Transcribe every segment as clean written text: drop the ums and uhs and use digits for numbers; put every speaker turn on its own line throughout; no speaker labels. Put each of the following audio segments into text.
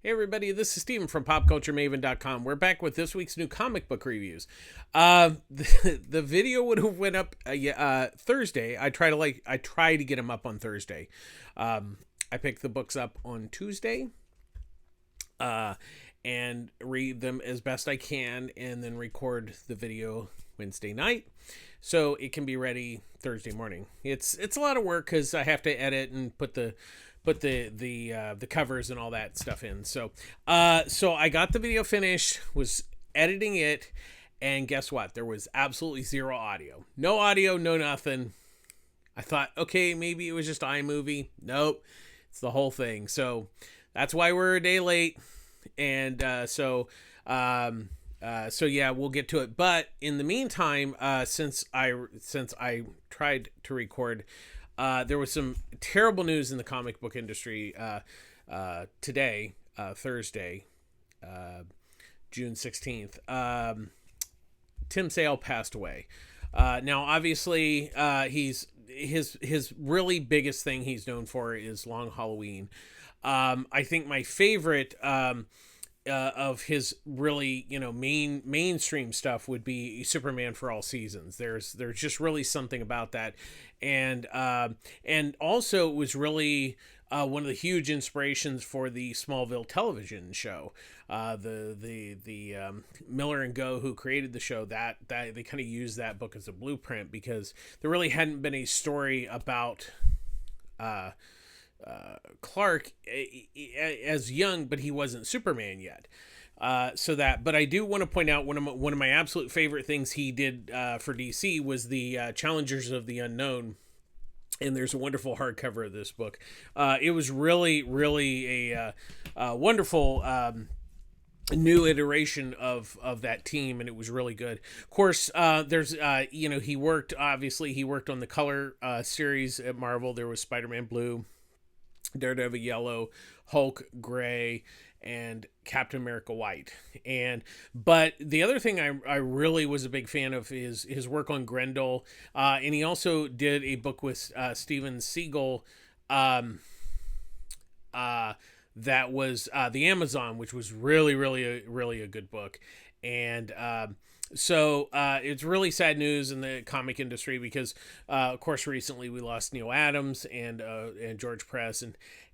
Hey everybody, this is Steven from PopCultureMaven.com. We're back with this week's new comic book reviews. The video would have went up Thursday. I try to get them up on Thursday. I picked the books up on Tuesday, and read them as best I can, and then record the video Wednesday night, so it can be ready Thursday morning. It's a lot of work because I have to edit and put the covers and all that stuff in. So I got the video finished, was editing it, and guess what? There was absolutely zero audio. No audio, no nothing. I thought, okay, maybe it was just iMovie. Nope, it's the whole thing. So that's why we're a day late. And so yeah, we'll get to it. But in the meantime, since I tried to record, there was some terrible news in the comic book industry today, Thursday, June 16th. Tim Sale passed away. Now, obviously, his really biggest thing he's known for is Long Halloween. I think my favorite of his really mainstream stuff would be Superman for All Seasons. There's just really something about that, and also it was really one of the huge inspirations for the Smallville television show. The Miller and Go, who created the show, that they kind of used that book as a blueprint, because there really hadn't been a story about Clark as young, but he wasn't Superman yet. But I do want to point out one of my absolute favorite things he did for DC was the Challengers of the Unknown. And there's a wonderful hardcover of this book. It was really a wonderful new iteration of that team, and it was really good. Of course, there's he worked on the color series at Marvel. There was Spider-Man Blue, Daredevil Yellow, Hulk Gray, and Captain America White. But the other thing I really was a big fan of is his work on Grendel, and he also did a book with Steven Seagal that was The Amazon, which was really a good book. And so it's really sad news in the comic industry because, of course, recently we lost Neil Adams and George Press,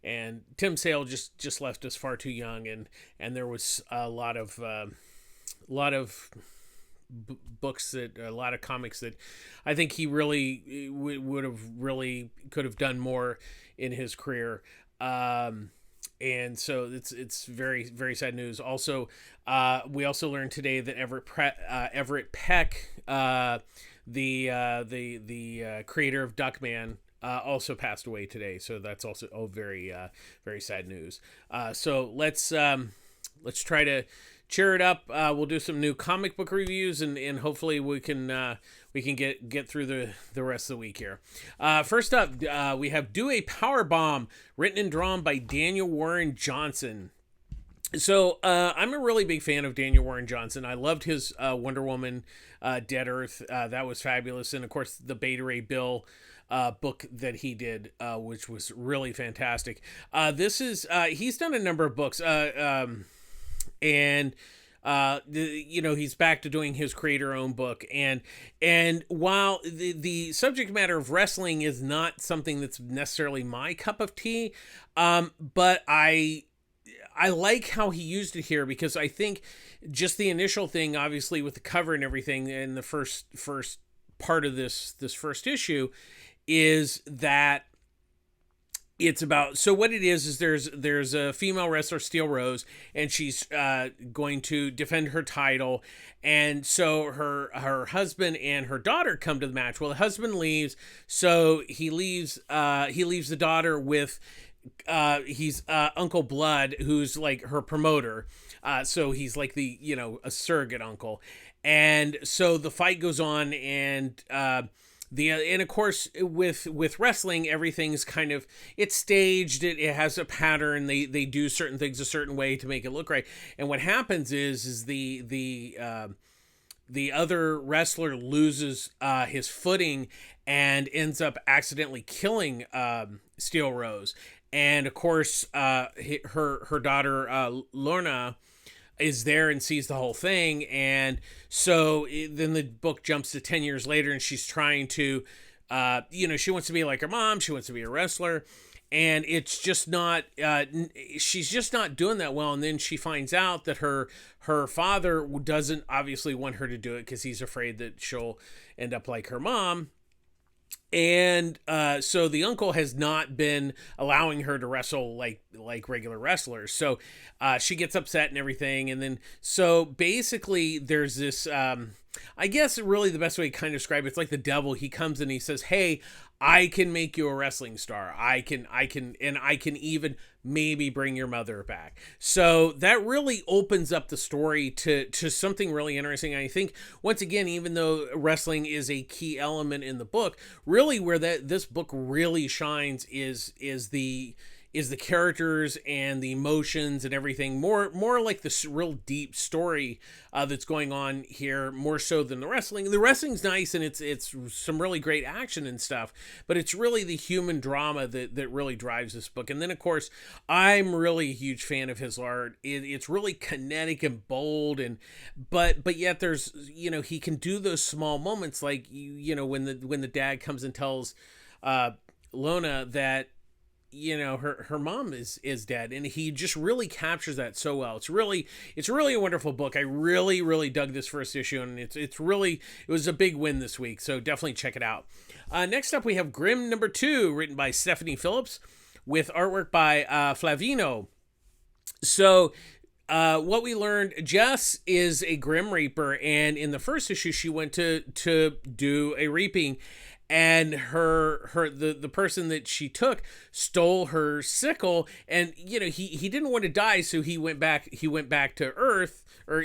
and Tim Sale just left us far too young, and there was a lot of books a lot of comics that I think he really could have done more in his career. And so it's very, very sad news. Also, we also learned today that Everett Peck, the creator of Duckman, also passed away today. So that's also very very sad news. So let's try to cheer it up. We'll do some new comic book reviews, and hopefully we can get through the rest of the week here. First up, we have Do a Power Bomb, written and drawn by Daniel Warren Johnson. So I'm a really big fan of Daniel Warren Johnson. I loved his Wonder Woman Dead Earth. That was fabulous. And of course the Beta Ray Bill book that he did, which was really fantastic. He's done a number of books, and he's back to doing his creator-owned book, and while the subject matter of wrestling is not something that's necessarily my cup of tea, but I like how he used it here, because I think just the initial thing, obviously with the cover and everything, in the first part of this first issue, is that it's about, so what it is there's a female wrestler, Steel Rose, and she's going to defend her title, and so her husband and her daughter come to the match. Well, the husband leaves, so he leaves the daughter with he's Uncle Blood, who's like her promoter, so he's like a surrogate uncle, and so the fight goes on, and of course with wrestling, everything's kind of, it's staged, it has a pattern, they do certain things a certain way to make it look right, and what happens is the other wrestler loses his footing and ends up accidentally killing Steel Rose, and of course, her daughter Lorna is there and sees the whole thing, and so then the book jumps to 10 years later, and she's trying to, she wants to be like her mom, she wants to be a wrestler, and it's just not, she's just not doing that well, and then she finds out that her father doesn't obviously want her to do it because he's afraid that she'll end up like her mom. And so the uncle has not been allowing her to wrestle like regular wrestlers. So she gets upset and everything. And then so basically there's this, I guess really the best way to kind of describe it, it's like the devil. He comes and he says, hey, I can make you a wrestling star. I can even maybe bring your mother back. So that really opens up the story to something really interesting. I think once again, even though wrestling is a key element in the book, really where this book really shines is the characters and the emotions and everything, more like this real deep story that's going on here, more so than the wrestling. The wrestling's nice and it's some really great action and stuff, but it's really the human drama that really drives this book. And then of course, I'm really a huge fan of his art. It's really kinetic and bold, and but yet there's, he can do those small moments like when the dad comes and tells Lona that her mom is dead, and he just really captures that so well. It's really a wonderful book. I really dug this first issue, and it was a big win this week, so definitely check it out. Next up we have Grimm #2, written by Stephanie Phillips with artwork by Flavino. So what we learned, Jess is a Grim Reaper, and in the first issue she went to do a reaping, and the person that she took stole her sickle, and he didn't want to die, so he went back to Earth, or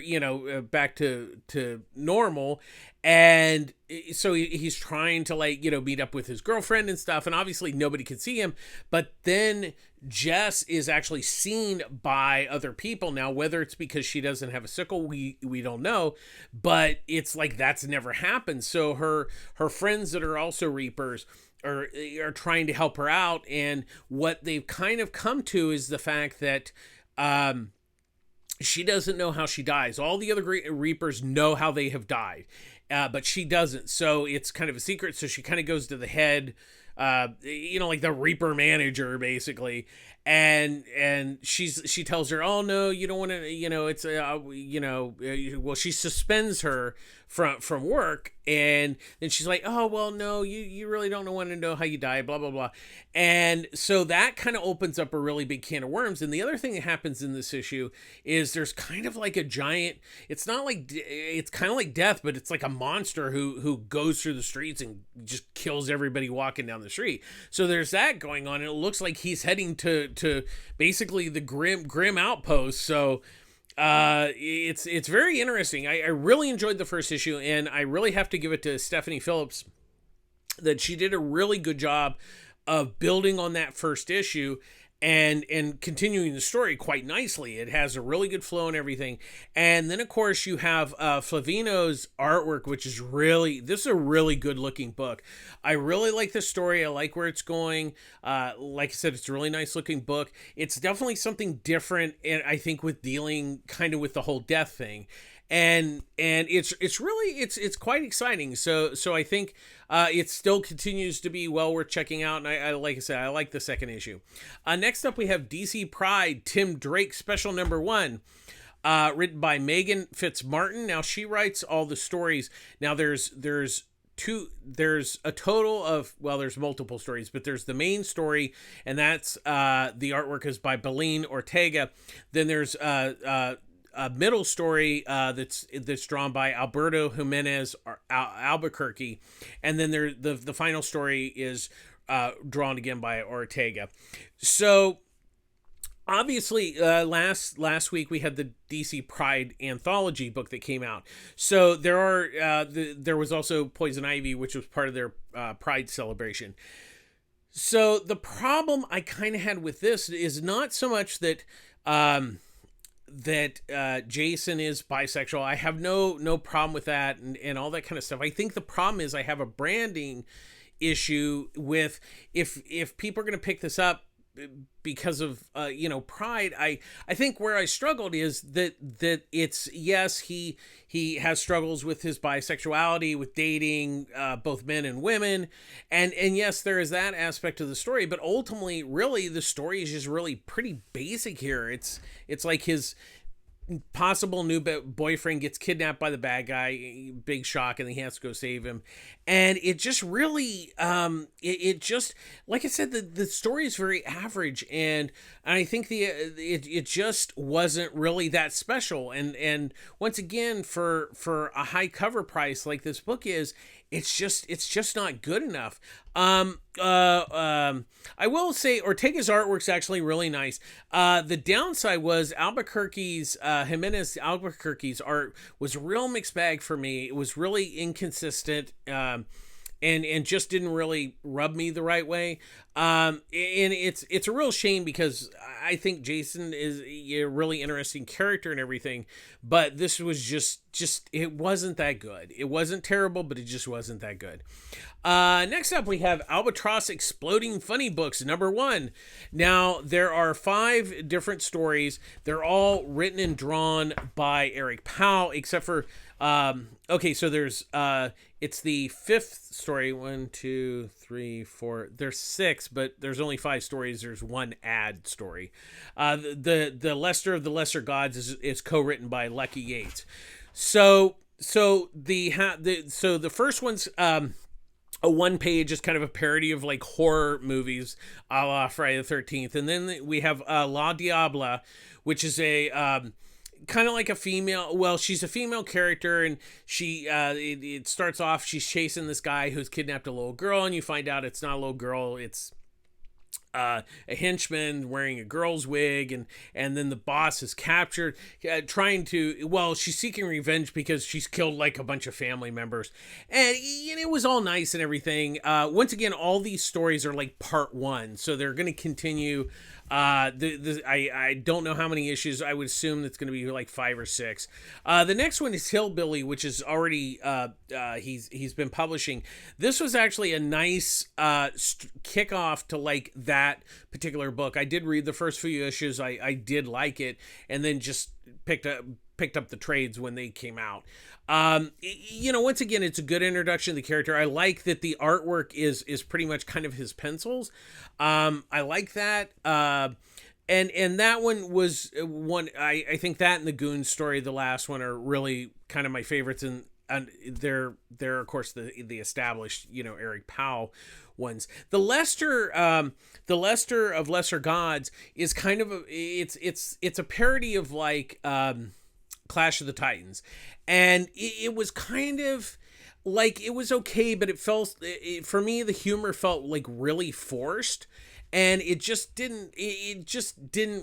back to normal, and so he's trying to meet up with his girlfriend and stuff, and obviously nobody can see him, but then Jess is actually seen by other people. Now, whether it's because she doesn't have a sickle, we don't know, but it's like that's never happened. So her friends that are also Reapers are trying to help her out, and what they've kind of come to is the fact that she doesn't know how she dies. All the other Reapers know how they have died, but she doesn't. So it's kind of a secret. So she kind of goes to the head, like the Reaper manager, basically, and she tells her, oh no, you don't want to, it's well, she suspends her from work, and then she's like, oh well, no, you really don't want to know how you die, blah blah blah. And so that kind of opens up a really big can of worms. And the other thing that happens in this issue is there's kind of like a giant, it's kind of like death, but it's like a monster who goes through the streets and just kills everybody walking down the street. So there's that going on, and it looks like he's heading to basically the grim outpost. So it's very interesting. I really enjoyed the first issue, and I really have to give it to Stephanie Phillips that she did a really good job of building on that first issue and continuing the story quite nicely. It has a really good flow and everything. And then of course you have Flavino's artwork, which is this is a really good looking book. I really like the story. I like where it's going. Like I said, it's a really nice looking book. It's definitely something different, and I think with dealing kind of with the whole death thing. And it's really quite exciting. So I think it still continues to be well worth checking out. And I like I said, I like the second issue. Next up we have DC Pride, Tim Drake special #1, written by Megan Fitzmartin. Now she writes all the stories. Now there's a total of, well, there's multiple stories, but there's the main story, and that's the artwork is by Beline Ortega. Then there's a middle story that's drawn by Alberto Jimenez Albuquerque, and then the final story is drawn again by Ortega. So obviously last week we had the DC Pride anthology book that came out. So there was also Poison Ivy, which was part of their Pride celebration. So the problem I kind of had with this is not so much that Jason is bisexual. I have no problem with that and all that kind of stuff. I think the problem is I have a branding issue with if people are going to pick this up, because of pride. I think where I struggled is that it's, yes, he has struggles with his bisexuality, with dating both men and women, and yes, there is that aspect of the story, but ultimately really the story is just really pretty basic here. It's like his possible new boyfriend gets kidnapped by the bad guy, big shock, and he has to go save him. And it just really, it just, like I said, the story is very average, and I think it just wasn't really that special. And once again, for a high cover price like this book is, it's just not good enough. I will say Ortega's artwork's actually really nice. The downside was Jimenez Albuquerque's art was a real mixed bag for me. It was really inconsistent. And just didn't really rub me the right way. And it's a real shame because I think Jason is a really interesting character and everything, but this was just it wasn't that good. It wasn't terrible, but it just wasn't that good. Next up, we have Albatross Exploding Funnybooks #1. Now, there are 5 different stories. They're all written and drawn by Eric Powell, except for okay, so there's it's the 5th story. 1, 2, 3, 4. There's 6, but there's only 5 stories. There's 1 ad story. The Lesser of the Lesser Gods is co-written by Lucky Yates. So the first one's a 1-page, is kind of a parody of like horror movies, a la Friday the 13th, and then we have La Diabla, which is a kind of like a female, well, she's a female character, and she it starts off, she's chasing this guy who's kidnapped a little girl, and you find out it's not a little girl, it's a henchman wearing a girl's wig, and then the boss is captured, she's seeking revenge because she's killed like a bunch of family members, and it was all nice and everything. Once again, all these stories are like part 1, so they're going to continue. I don't know how many issues. I would assume that's going to be like 5 or 6. The next one is Hillbilly, which is already he's been publishing. This was actually a nice kickoff to like that particular book. I did read the first few issues. I did like it, and then just picked up the trades when they came out. Once again, it's a good introduction to the character. I like that the artwork is pretty much kind of his pencils. I like that. And that one was one, I think that and the Goon story, the last one, are really kind of my favorites. And they're of course the established, Eric Powell ones. The Lester of Lesser Gods is kind of it's a parody of like, Clash of the Titans, and it was kind of like, it was okay, but for me, the humor felt like really forced, and it just didn't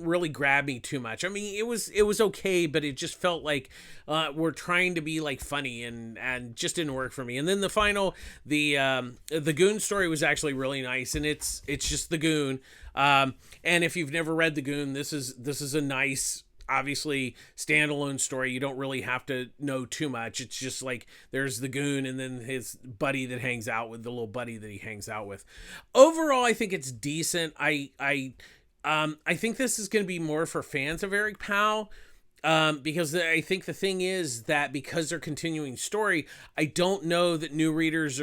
really grab me too much. I mean, it was okay, but it just felt like we're trying to be like funny, and just didn't work for me. And then the final, the Goon story was actually really nice, and it's just the Goon, and if you've never read the Goon, this is a nice, obviously standalone story. You don't really have to know too much. It's just like there's the Goon and then his buddy that hangs out with, the little buddy that he hangs out with. Overall, I think it's decent. I think this is going to be more for fans of Eric Powell, because I think the thing is that because they're continuing story, I don't know that new readers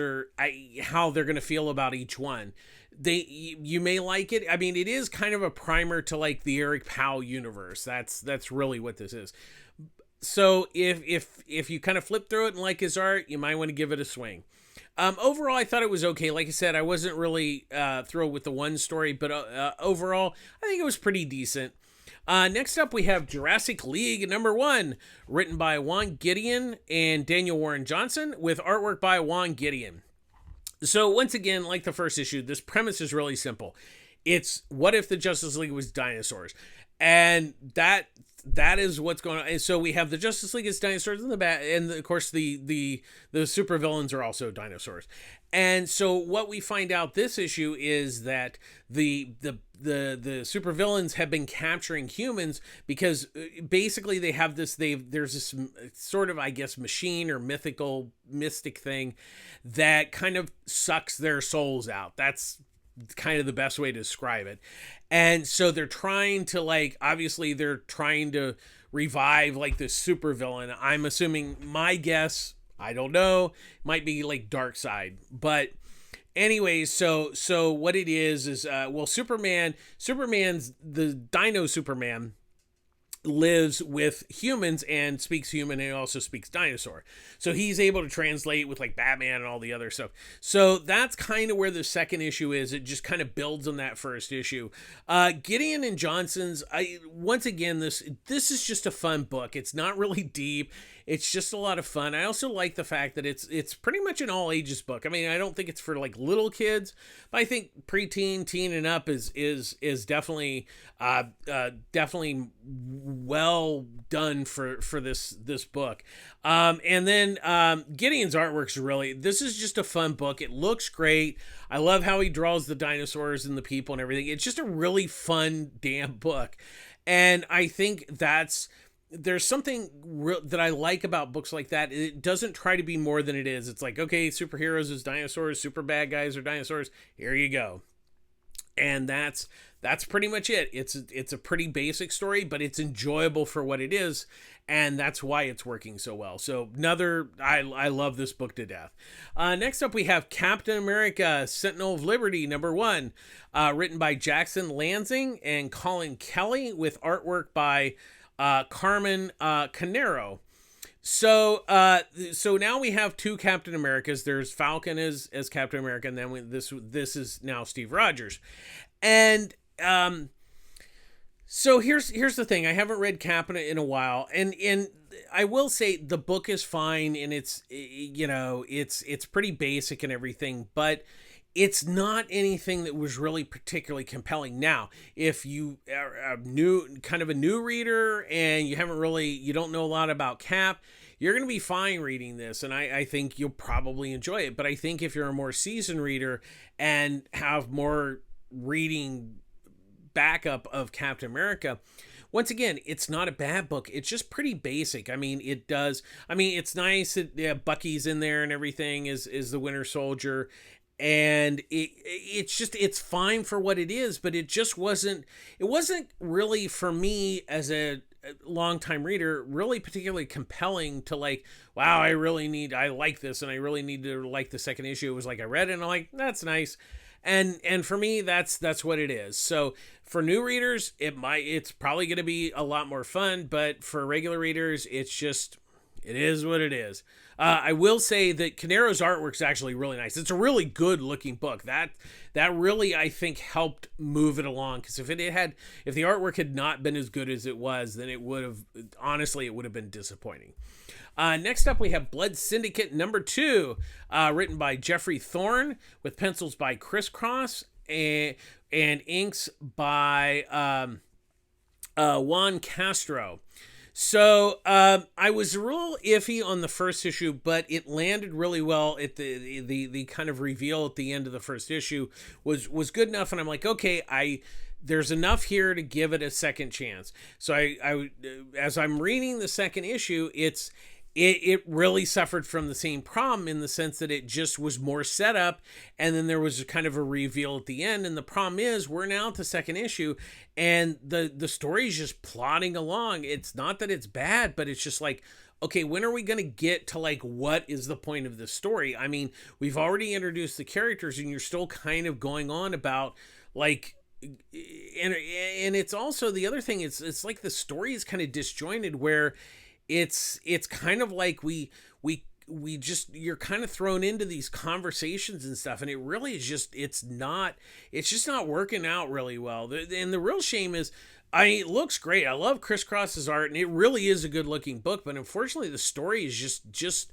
how they're going to feel about each one. You may like it. I mean, it is kind of a primer to like the Eric Powell universe. That's really what this is. So if you kind of flip through it and like his art, you might want to give it a swing. Overall, I thought it was okay. Like I said, I wasn't really thrilled with the one story, but overall, I think it was pretty decent. Next up, we have Jurassic League #1, written by Juan Gideon and Daniel Warren Johnson, with artwork by Juan Gideon. So once again, like the first issue, this premise is really simple. It's, what if the Justice League was dinosaurs? And that is what's going on. And so we have the Justice League as dinosaurs, and of course the supervillains are also dinosaurs. And so what we find out this issue is that the supervillains have been capturing humans because basically they have there's this sort of, I guess, machine or mystic thing that kind of sucks their souls out. That's kind of the best way to describe it. And so they're trying to like, obviously they're trying to revive like this supervillain. I'm assuming, my guess, I don't know, might be like Darkseid. But anyways, so what it is well, Superman's the Dino Superman lives with humans and speaks human, and also speaks dinosaur. So he's able to translate with like Batman and all the other stuff. So that's kind of where the second issue is. It just kind of builds on that first issue. Gideon and Johnson's, once again, this is just a fun book. It's not really deep. It's just a lot of fun. I also like the fact that it's pretty much an all ages book. I mean, I don't think it's for like little kids, but I think preteen, teen, and up is definitely definitely well done for this book. And then Gideon's artwork's really, this is just a fun book. It looks great. I love how he draws the dinosaurs and the people and everything. It's just a really fun damn book, and I think there's something that I like about books like that. It doesn't try to be more than it is. It's like, okay, superheroes is dinosaurs, super bad guys are dinosaurs. Here you go. And that's pretty much it. It's a pretty basic story, but it's enjoyable for what it is, and that's why it's working so well. So I love this book to death. Next up, we have Captain America: Sentinel of Liberty #1, written by Jackson Lansing and Colin Kelly, with artwork by Carmen Canero. So now we have two Captain Americas. There's Falcon as Captain America, and then this is now Steve Rogers. And so here's the thing. I haven't read Cap in a while, and I will say the book is fine, and it's pretty basic and everything, but it's not anything that was really particularly compelling. Now, if you are a new reader and you don't know a lot about Cap, you're going to be fine reading this, and I think you'll probably enjoy it. But I think if you're a more seasoned reader and have more reading backup of Captain America, once again, it's not a bad book. It's just pretty basic. I mean, it's nice that Bucky's in there and everything is the Winter Soldier. And it's fine for what it is, but it wasn't really, for me as a longtime reader, really particularly compelling to like, wow, I like this, and I really need to like the second issue. It was like I read it and I'm like, that's nice. And for me, that's what it is. So for new readers, it's probably going to be a lot more fun, but for regular readers, it is what it is. I will say that Canero's artwork is actually really nice. It's a really good looking book. That really, I think, helped move it along. Because if the artwork had not been as good as it was, then it would have been disappointing. Next up, we have Blood Syndicate #2, written by Jeffrey Thorne, with pencils by Chris Cross and inks by Juan Castro. So I was real iffy on the first issue, but it landed really well. At the kind of reveal at the end of the first issue was good enough, and I'm like, okay, there's enough here to give it a second chance. So I as I'm reading the second issue, it really suffered from the same problem, in the sense that it just was more setup, and then there was kind of a reveal at the end. And the problem is, we're now at the second issue, and the story is just plodding along. It's not that it's bad, but it's just like, okay, when are we going to get to like, what is the point of this story? I mean, we've already introduced the characters, and you're still kind of going on about like, and it's also the other thing. It's like the story is kind of disjointed, where it's kind of like you're kind of thrown into these conversations and stuff, and it really is just, it's just not working out really well. And the real shame is, it looks great. I love Chris Cross's art, and it really is a good looking book, but unfortunately the story is just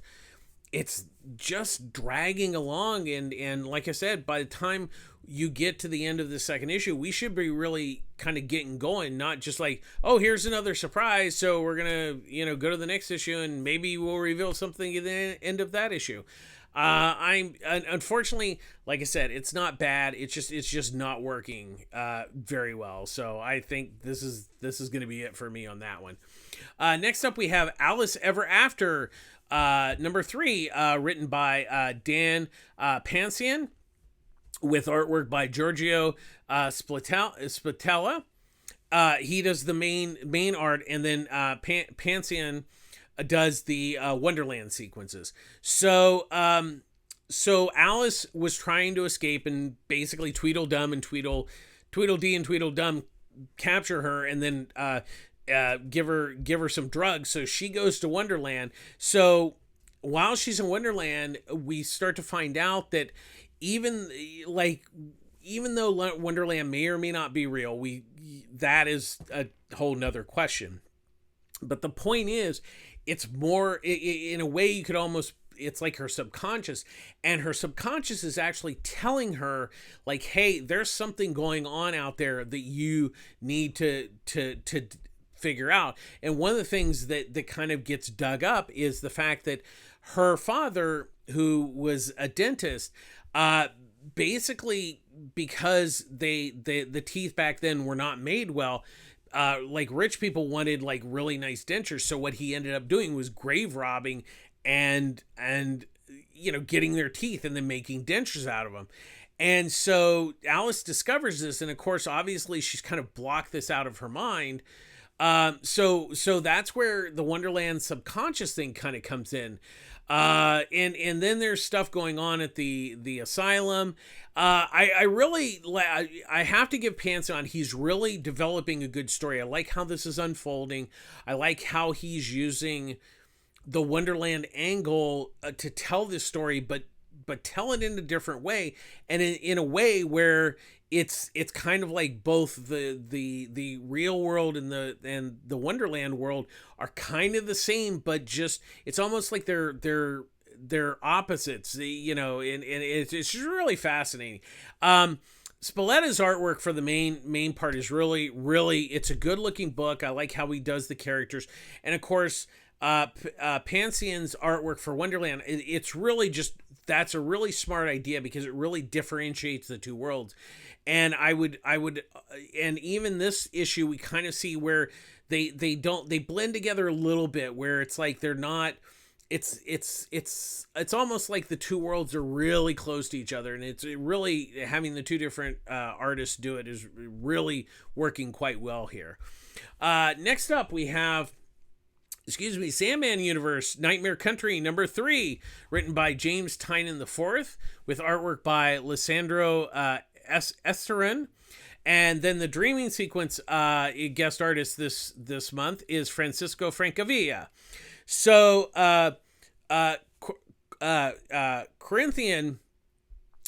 it's just dragging along, and like I said, by the time you get to the end of the second issue, we should be really kind of getting going, not just like, oh, here's another surprise, so we're gonna go to the next issue and maybe we'll reveal something at the end of that issue. I'm unfortunately, like I said, it's not bad, it's just not working very well. So I think this is gonna be it for me on that one. Next up, we have Alice Ever After, #3, written by Dan Pansian with artwork by Giorgio Spatella. He does the main art, and then Pansian does the Wonderland sequences. So Alice was trying to escape, and basically Tweedledum and Tweedledee and Tweedledum capture her, and then give her some drugs. So she goes to Wonderland. So while she's in Wonderland, we start to find out that even though Wonderland may or may not be real, that is a whole nother question. But the point is, it's more in a way you could almost, it's like her subconscious, and her subconscious is actually telling her like, hey, there's something going on out there that you need to figure out. And one of the things that kind of gets dug up is the fact that her father, who was a dentist, basically, because the teeth back then were not made well, like rich people wanted like really nice dentures. So what he ended up doing was grave robbing and getting their teeth and then making dentures out of them. And so Alice discovers this, and of course, obviously, she's kind of blocked this out of her mind. So that's where the Wonderland subconscious thing kind of comes in. And then there's stuff going on at the asylum. I really I have to give Pantheon, he's really developing a good story. I like how this is unfolding. I like how he's using the Wonderland angle to tell this story, but tell it in a different way, and in a way where it's kind of like both the real world and the Wonderland world are kind of the same, but just it's almost like they're opposites, and it's just really fascinating. Spoletta's artwork for the main part is really, it's a good looking book. I like how he does the characters, and of course Pantheon's artwork for Wonderland, it's really just, that's a really smart idea because it really differentiates the two worlds. And I would and even this issue, we kind of see where they blend together a little bit, where it's like they're not, it's almost like the two worlds are really close to each other, and it's really, having the two different artists do it is really working quite well here. Next up we have, Sandman Universe, Nightmare Country #3, written by James Tynan IV, with artwork by Lissandro Esteran. And then the Dreaming Sequence guest artist this month is Francisco Francavilla. So Corinthian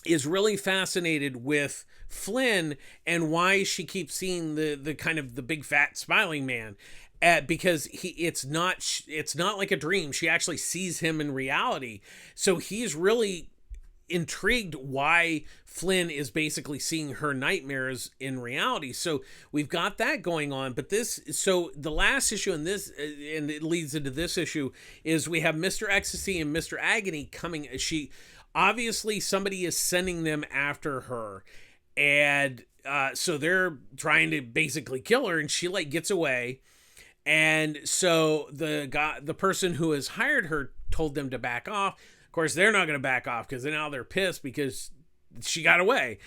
is really fascinated with Flynn and why she keeps seeing the kind of the big fat smiling man. Because it's not like a dream. She actually sees him in reality. So he's really intrigued why Flynn is basically seeing her nightmares in reality. So we've got that going on. But so the last issue in this, and it leads into this issue, is we have Mr. Ecstasy and Mr. Agony coming. Obviously somebody is sending them after her. And so they're trying to basically kill her, and she gets away. And so the person who has hired her told them to back off. Of course, they're not going to back off because now they're pissed because she got away.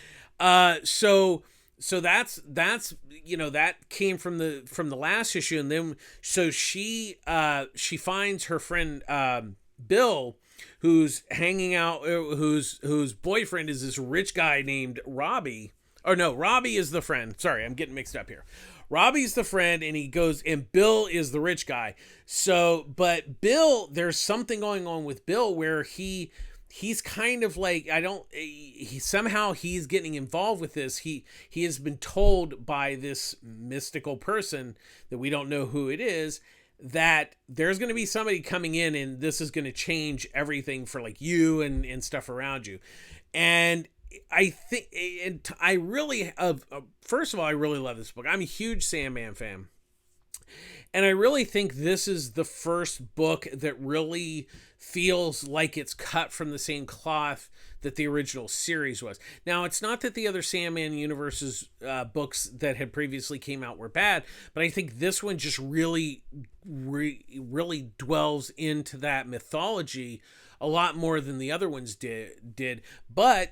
So that's that came from the last issue, and then so she finds her friend Bill, who's hanging out, whose boyfriend is this rich guy named Robbie. Or no, Robbie is the friend. Sorry, I'm getting mixed up here. Robbie's the friend, and Bill is the rich guy. So, but Bill, there's something going on with Bill where he's kind of like, somehow he's getting involved with this. He has been told by this mystical person that we don't know who it is, that there's going to be somebody coming in and this is going to change everything for you and stuff around you. And I think, and I really, first of all, I really love this book. I'm a huge Sandman fan. And I really think this is the first book that really feels like it's cut from the same cloth that the original series was. Now, it's not that the other Sandman Universe's books that had previously came out were bad, but I think this one just really dwells into that mythology a lot more than the other ones did. But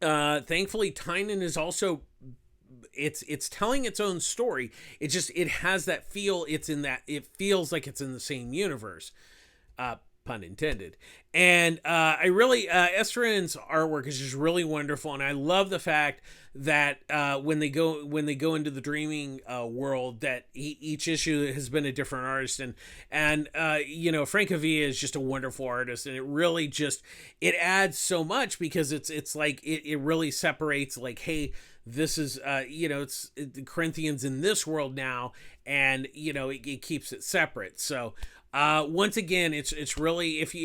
Thankfully, Tynan is also it's telling its own story. It has that feel. It feels like it's in the same universe. Pun intended. And I really Esterin's artwork is just really wonderful, and I love the fact that when they go into the dreaming world, that each issue has been a different artist, and Frank Avia is just a wonderful artist, and it really just it adds so much, because it's like it really separates, like, hey, this is it's the Corinthians in this world now, and it keeps it separate. So once again, it's really, if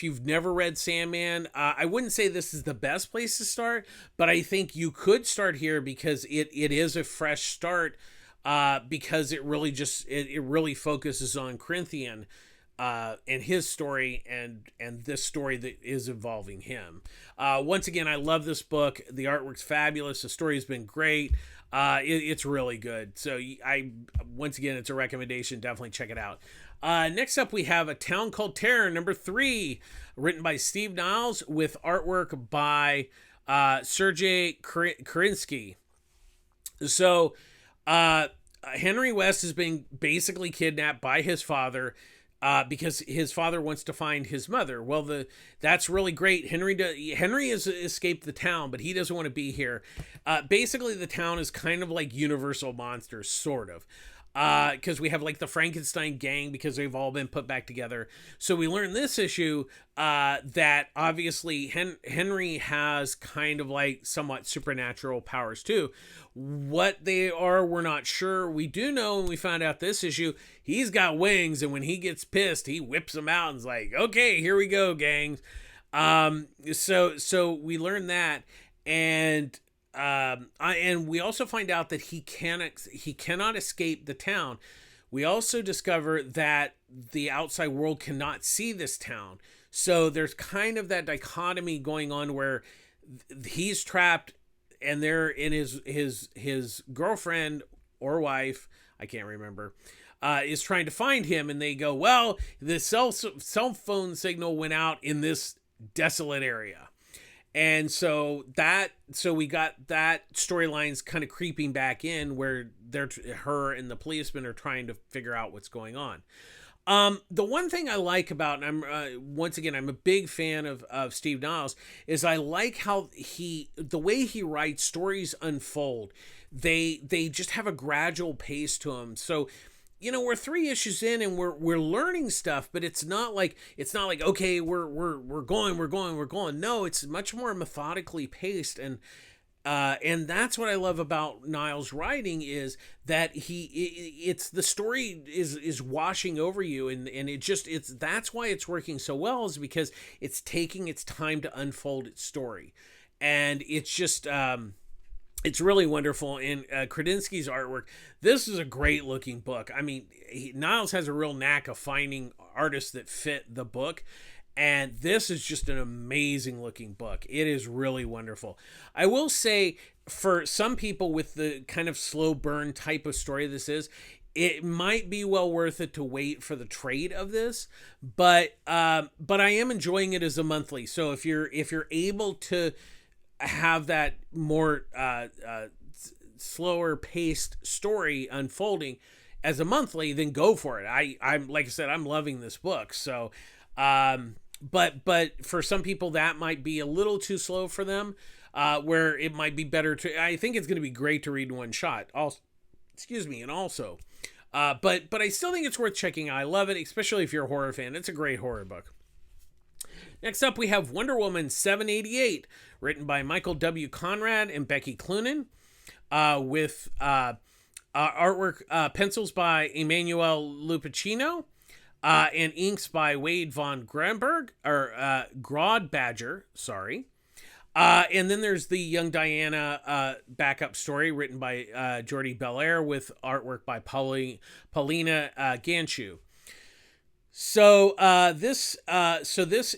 you've never read Sandman, I wouldn't say this is the best place to start, but I think you could start here, because it is a fresh start, because it really it really focuses on Corinthian and his story, and this story that is involving him. Once again, I love this book. The artwork's fabulous. The story's been great. It's really good. So once again, it's a recommendation. Definitely check it out. Next up, we have A Town Called Terror, number 3, written by Steve Niles with artwork by Sergei Krinsky. So Henry West has been basically kidnapped by his father, because his father wants to find his mother. Well, that's really great. Henry has escaped the town, but he doesn't want to be here. Basically, the town is kind of like Universal Monsters, sort of. Because we have like the Frankenstein gang, because they've all been put back together. So we learn this issue that obviously Henry has kind of like somewhat supernatural powers too. What they are, we're not sure. We do know, when we found out this issue, he's got wings, and when he gets pissed, he whips them out and's like, okay, here we go, gangs. So we learn that, and we also find out that he cannot escape the town. We also discover that the outside world cannot see this town. So there's kind of that dichotomy going on, where he's trapped, and they're in his girlfriend or wife, I can't remember, is trying to find him, and they go, well, the cell phone signal went out in this desolate area. And so we got that storyline's kind of creeping back in, where her and the policemen are trying to figure out what's going on. The one thing I like about, and I'm a big fan of Steve Niles, is I like how the way he writes stories unfold. They just have a gradual pace to them. So, we're 3 issues in, and we're learning stuff, but it's not like okay, we're going. No, it's much more methodically paced, and that's what I love about Niles' writing, is that it's the story is washing over you, and that's why it's working so well, is because it's taking its time to unfold its story, and it's just it's really wonderful. And Kredinsky's artwork, this is a great looking book. I mean, Niles has a real knack of finding artists that fit the book, and this is just an amazing looking book. It is really wonderful. I will say, for some people with the kind of slow burn type of story this is, it might be well worth it to wait for the trade of this, but I am enjoying it as a monthly. So if you're able to have that more slower paced story unfolding as a monthly, then go for it. I'm like I said, I'm loving this book. So but for some people that might be a little too slow for them, where it might be better to, I think it's going to be great to read in one shot. Also, and also but I still think it's worth checking out. I love it, especially if you're a horror fan. It's a great horror book. Next up, we have Wonder Woman 788, written by Michael W. Conrad and Becky Cloonan, with artwork, pencils by Emmanuel Lupacchino, and inks by Wade von Grodbadger, sorry. And then there's the Young Diana backup story, written by Jordi Belair, with artwork by Paulina Ganshu. So this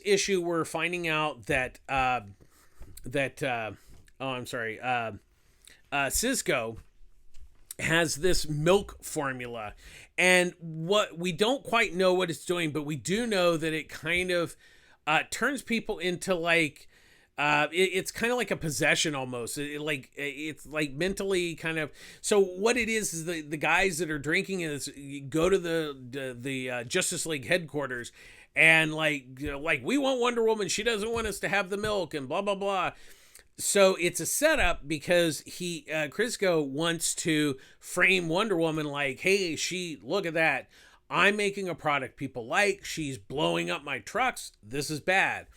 issue, we're finding out that Cisco has this milk formula, and what we don't quite know what it's doing, but we do know that it kind of turns people into like it's kind of like a possession almost. It's like mentally kind of. So what it is the guys that are drinking is go to the Justice League headquarters, and like we want Wonder Woman, she doesn't want us to have the milk, and blah blah blah. So it's a setup because Crisco wants to frame Wonder Woman like, hey, look at that. I'm making a product people like. She's blowing up my trucks. This is bad.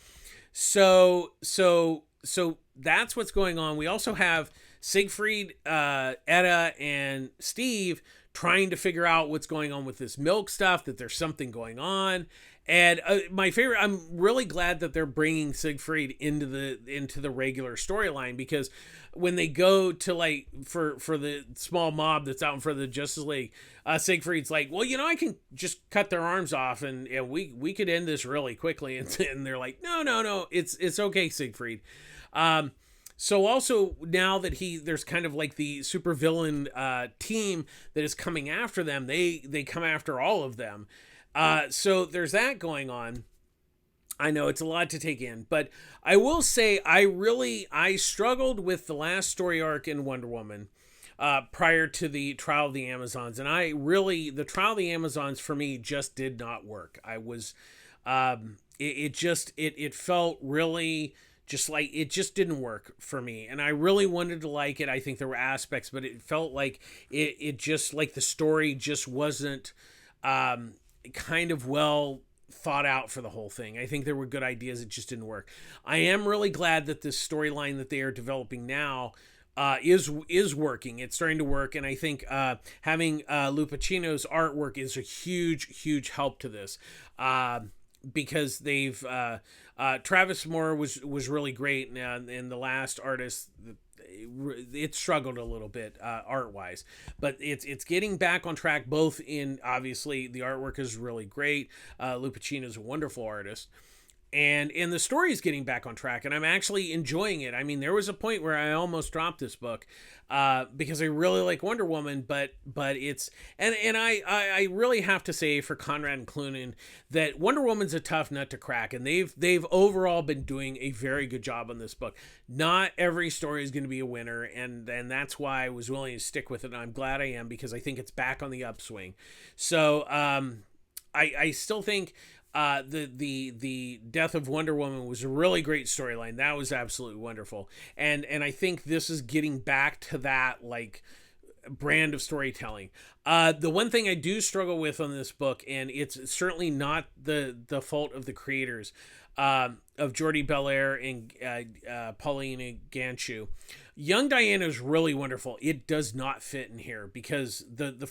So that's what's going on. We also have Siegfried, Etta, and Steve trying to figure out what's going on with this milk stuff, that there's something going on. And my favorite, I'm really glad that they're bringing Siegfried into the regular storyline, because when they go to like for the small mob that's out in front of the Justice League, Siegfried's like, well, I can just cut their arms off and we could end this really quickly. And they're like, no, it's okay, Siegfried. So also now that there's kind of like the supervillain team that is coming after them, they come after all of them. So there's that going on. I know it's a lot to take in, but I will say I struggled with the last story arc in Wonder Woman prior to the Trial of the Amazons, and the Trial of the Amazons for me just did not work. I was it felt really just like it just didn't work for me, and I really wanted to like it. I think there were aspects, but it felt like it just like the story just wasn't kind of well thought out for the whole thing. I think there were good ideas, it just didn't work. I am really glad that this storyline that they are developing now is working. It's starting to work, and I think having Lou Pacino's artwork is a huge help to this, because they've Travis Moore was really great, and the last artist, it struggled a little bit art wise, but it's getting back on track. Both in, obviously the artwork is really great. Lou Pacino is a wonderful artist, and the story is getting back on track, and I'm actually enjoying it. I mean, there was a point where I almost dropped this book because I really like Wonder Woman, but it's and I really have to say for Conrad and Clunan that Wonder Woman's a tough nut to crack, and they've overall been doing a very good job on this book. Not every story is going to be a winner, and that's why I was willing to stick with it, and I'm glad I am, because I think it's back on the upswing. So I still think the death of Wonder Woman was a really great storyline. That was absolutely wonderful, and I think this is getting back to that like brand of storytelling. The one thing I do struggle with on this book, and it's certainly not the fault of the creators of Jordi Belair and Paulina Ganshu. Young Diana is really wonderful. It does not fit in here because the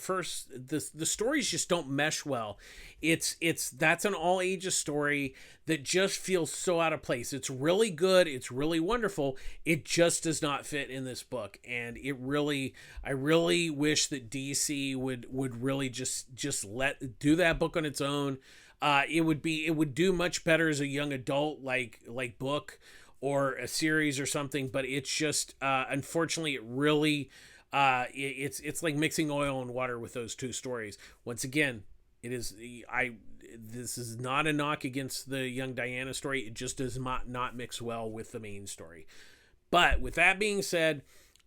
stories just don't mesh well. That's an all ages story that just feels so out of place. It's really good. It's really wonderful. It just does not fit in this book. And I really wish that DC would really just do that book on its own. It would do much better as a young adult like book or a series or something, but it's just unfortunately it really it's like mixing oil and water with those two stories. Once again, this is not a knock against the Young Diana story. It just does not mix well with the main story. But with that being said,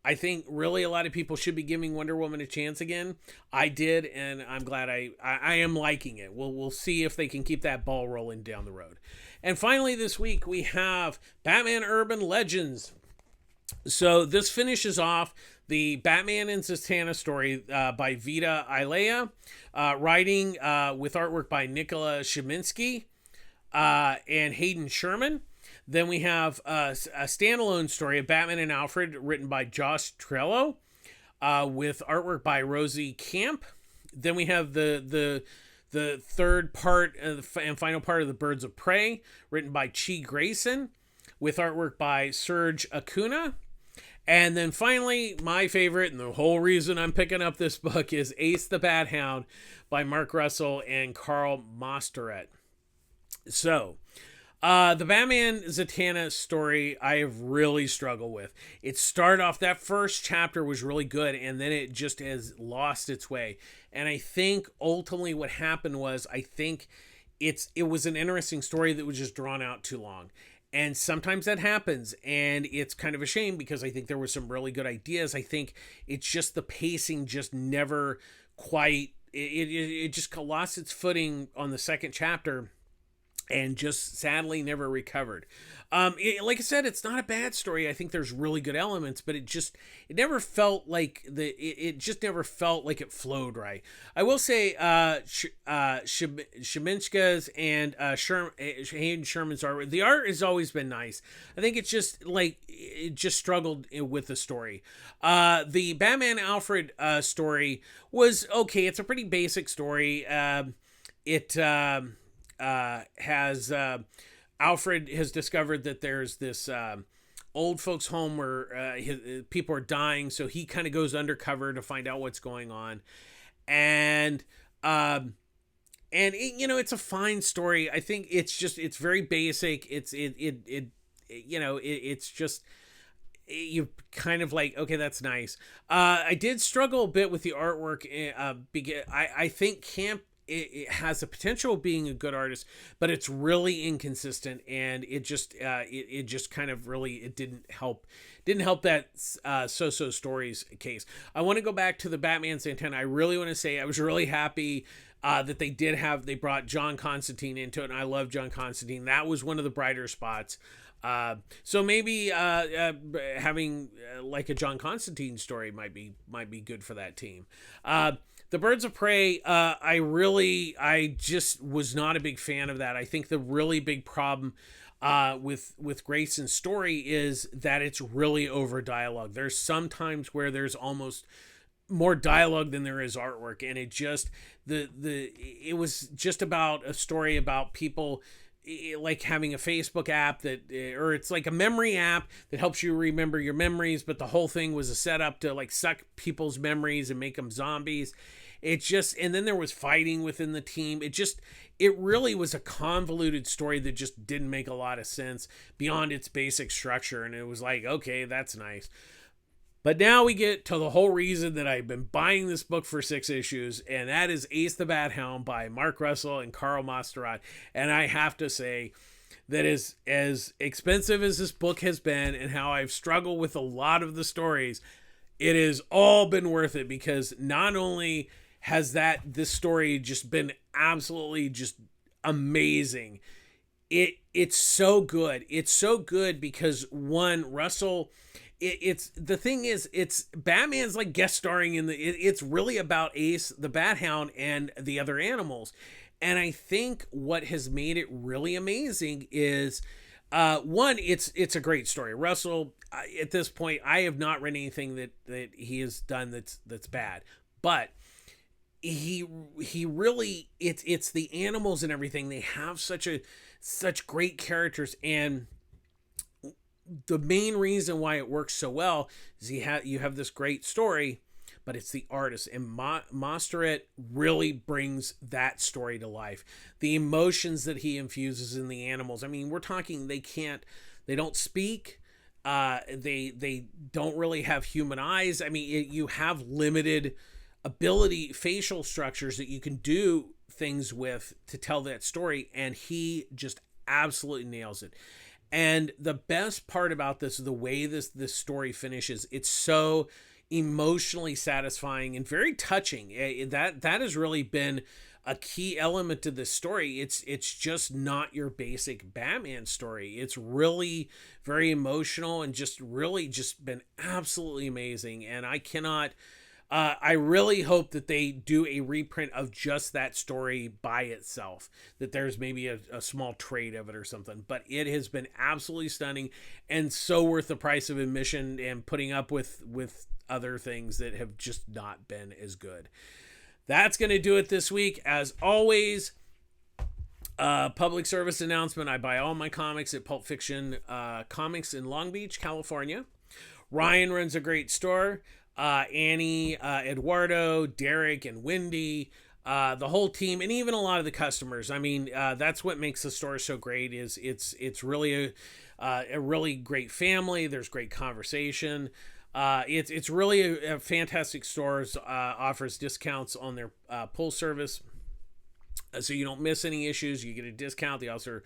I think really a lot of people should be giving Wonder Woman a chance again. I did, and I'm glad I am liking it. We'll see if they can keep that ball rolling down the road. And finally this week we have Batman Urban Legends. So this finishes off the Batman and Zatanna story by Vita Ilea, writing with artwork by Nicola Shiminsky and Hayden Sherman. Then we have a standalone story of Batman and Alfred written by Josh Trello with artwork by Rosie Camp. Then we have the third part and final part of the Birds of Prey written by Chi Grayson with artwork by Serge Acuna. And then finally, my favorite and the whole reason I'm picking up this book is Ace the Bat Hound by Mark Russell and Carl Mosteret. So the Batman Zatanna story I have really struggled with. It started off, that first chapter was really good, and then it just has lost its way. And I think ultimately what happened was, I think it was an interesting story that was just drawn out too long. And sometimes that happens, and it's kind of a shame because I think there were some really good ideas. I think it's just the pacing just never quite, it just lost its footing on the second chapter and just sadly never recovered. Like I said, it's not a bad story. I think there's really good elements, but it never felt like it just never felt like it flowed right. I will say, Shaminska's and Hayden Sherman's art. The art has always been nice. I think it's just like it just struggled with the story. The Batman Alfred story was okay. It's a pretty basic story. It has Alfred has discovered that there's this old folks home where people are dying, so he kind of goes undercover to find out what's going on, and it's a fine story. I think it's very basic. It's just you kind of like, okay, that's nice. I did struggle a bit with the artwork because I think it has the potential of being a good artist, but it's really inconsistent, and it just kind of really, it didn't help that so stories case. I want to go back to the Batman Santana. I really want to say I was really happy that they brought John Constantine into it, and I love John Constantine. That was one of the brighter spots. So maybe having like a John Constantine story might be good for that team. The Birds of Prey, I just was not a big fan of that. I think the really big problem with Grayson's story is that it's really over dialogue. There's some times where there's almost more dialogue than there is artwork, and it just it was just about a story about people like having a Facebook app or it's like a memory app that helps you remember your memories, but the whole thing was a setup to like suck people's memories and make them zombies. And then there was fighting within the team. It really was a convoluted story that just didn't make a lot of sense beyond its basic structure. And it was like, okay, that's nice. But now we get to the whole reason that I've been buying this book for 6 issues, and that is Ace the Bat Helm by Mark Russell and Carl Masterat. And I have to say that as expensive as this book has been and how I've struggled with a lot of the stories, it has all been worth it, because not only has this story just been absolutely just amazing, it's so good. It's so good because, one, Russell... It's Batman's like guest starring it's really about Ace the Bat Hound and the other animals. And I think what has made it really amazing is one, it's a great story. Russell, at this point, I have not read anything that he has done that's bad, but he really, it's the animals and everything. They have such great characters, and the main reason why it works so well is you have this great story, but it's the artist, and Masterat really brings that story to life. The emotions that he infuses in the animals. I mean, we're talking they don't speak, they don't really have human eyes. I mean, you have limited ability, facial structures that you can do things with to tell that story, and he just absolutely nails it. And the best part about this is the way this story finishes. It's so emotionally satisfying and very touching. That has really been a key element to this story. It's just not your basic Batman story. It's really very emotional and just really just been absolutely amazing. And I really hope that they do a reprint of just that story by itself, that there's maybe a small trade of it or something, but it has been absolutely stunning and so worth the price of admission and putting up with other things that have just not been as good. That's going to do it this week. As always, public service announcement. I buy all my comics at Pulp Fiction Comics in Long Beach, California. Ryan runs a great store. Annie, Eduardo, Derek, and Wendy, the whole team, and even a lot of the customers. I mean, that's what makes the store so great. Is it's really a really great family. There's great conversation. It's really a fantastic store. Offers discounts on their pull service, so you don't miss any issues. You get a discount. They also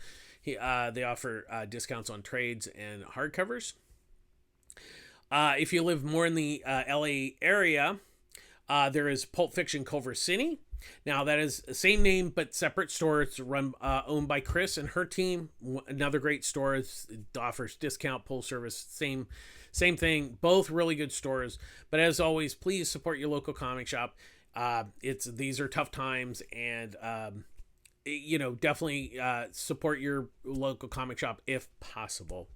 They offer discounts on trades and hardcovers. If you live more in the LA area, there is Pulp Fiction Culver City. Now that is the same name but separate store. It's run owned by Chris and her team. Another great store. It offers discount pull service. Same thing. Both really good stores. But as always, please support your local comic shop. These are tough times, and definitely support your local comic shop if possible.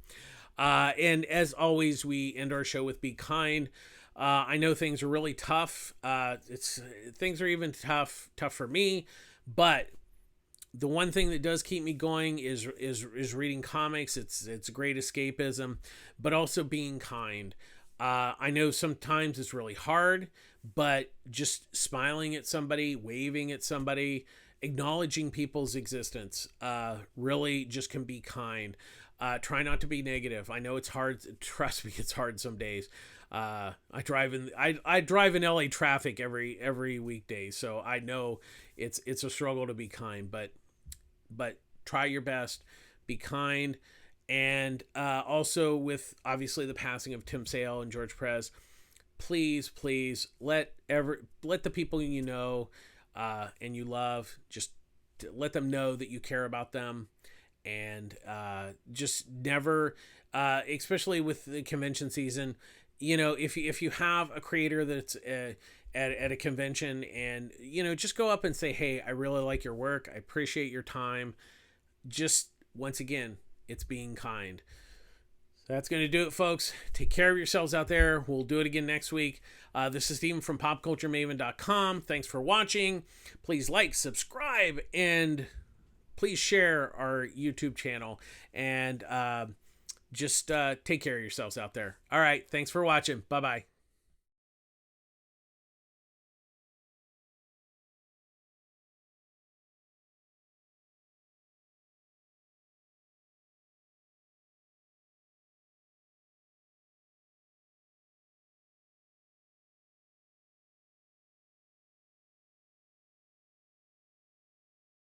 And as always, we end our show with be kind. I know things are really tough. Things are even tough for me, but the one thing that does keep me going is reading comics. It's great escapism, but also being kind. I know sometimes it's really hard, but just smiling at somebody, waving at somebody, acknowledging people's existence, really just can be kind. Try not to be negative. I know it's hard. Trust me, it's hard some days. I drive in LA traffic every weekday, so I know it's a struggle to be kind, but try your best, be kind. And also, with obviously the passing of Tim Sale and George Perez, please let the people you know and you love, just let them know that you care about them. And just never, especially with the convention season, if you have a creator that's at a convention, and just go up and say, hey, I really like your work, I appreciate your time. Just once again, it's being kind. So that's going to do it, folks. Take care of yourselves out there. We'll do it again next week. This is Steven from popculturemaven.com. Thanks for watching. Please like, subscribe, and please share our YouTube channel. And just take care of yourselves out there. All right. Thanks for watching. Bye-bye.